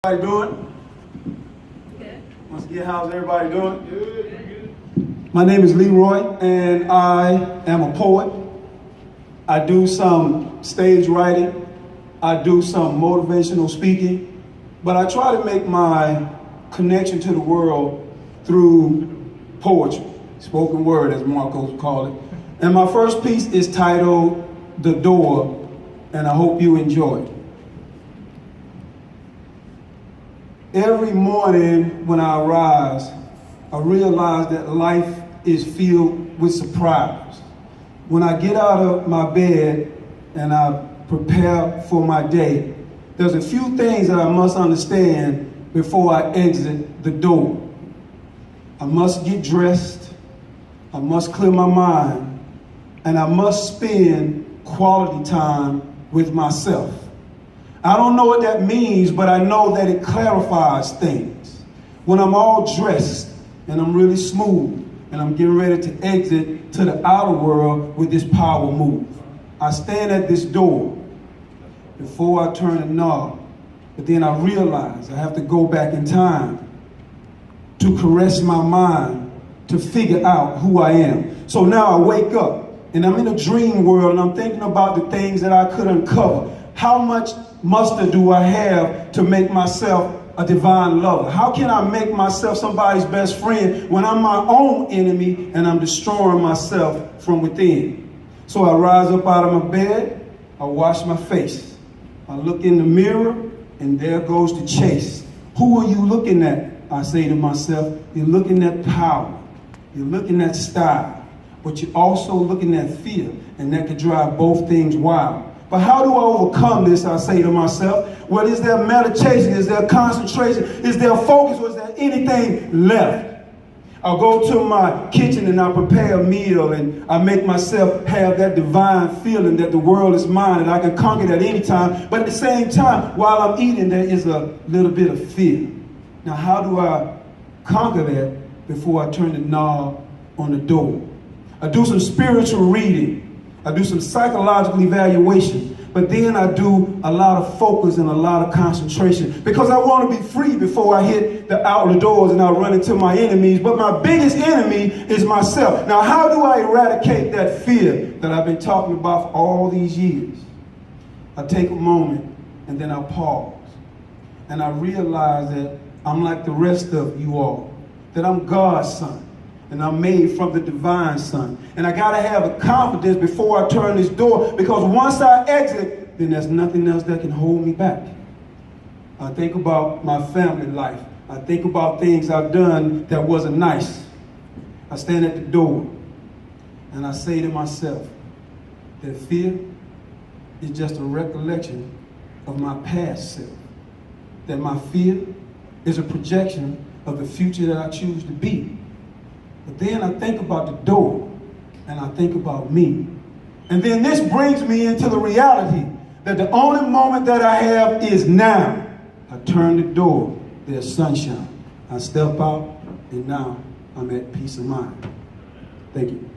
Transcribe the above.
Everybody doing? Good. Once again, how's everybody doing? Good. My name is Leroy, and I am a poet. I do some stage writing. I do some motivational speaking. But I try to make my connection to the world through poetry, spoken word, as Marcos would call it. And my first piece is titled The Door, and I hope you enjoy it. Every morning when I arise, I realize that life is filled with surprise. When I get out of my bed and I prepare for my day, there's a few things that I must understand before I exit the door. I must get dressed, I must clear my mind, and I must spend quality time with myself. I don't know what that means, but I know that it clarifies things. When I'm all dressed and I'm really smooth and I'm getting ready to exit to the outer world with this power move, I stand at this door before I turn the knob, but then I realize I have to go back in time to caress my mind to figure out who I am. So now I wake up and I'm in a dream world and I'm thinking about the things that I could uncover. How much muster do I have to make myself a divine lover? How can I make myself somebody's best friend when I'm my own enemy and I'm destroying myself from within? So I rise up out of my bed, I wash my face, I look in the mirror, and there goes the chase. Who are you looking at? I say to myself, you're looking at power, you're looking at style, but you're also looking at fear, and that could drive both things wild. But how do I overcome this, I say to myself? Well, is there meditation? Is there concentration? Is there focus? Or is there anything left? I'll go to my kitchen and I prepare a meal and I make myself have that divine feeling that the world is mine and I can conquer it at any time. But at the same time, while I'm eating, there is a little bit of fear. Now, how do I conquer that before I turn the knob on the door? I do some spiritual reading. I do some psychological evaluation, but then I do a lot of focus and a lot of concentration because I want to be free before I hit the outer doors and I run into my enemies. But my biggest enemy is myself. Now, how do I eradicate that fear that I've been talking about for all these years? I take a moment and then I pause and I realize that I'm like the rest of you all, that I'm God's son. And I'm made from the divine son. And I got to have a confidence before I turn this door, because once I exit, then there's nothing else that can hold me back. I think about my family life. I think about things I've done that wasn't nice. I stand at the door and I say to myself that fear is just a recollection of my past self. That my fear is a projection of the future that I choose to be. But then I think about the door, and I think about me. And then this brings me into the reality that the only moment that I have is now. I turn the door, there's sunshine. I step out, and now I'm at peace of mind. Thank you.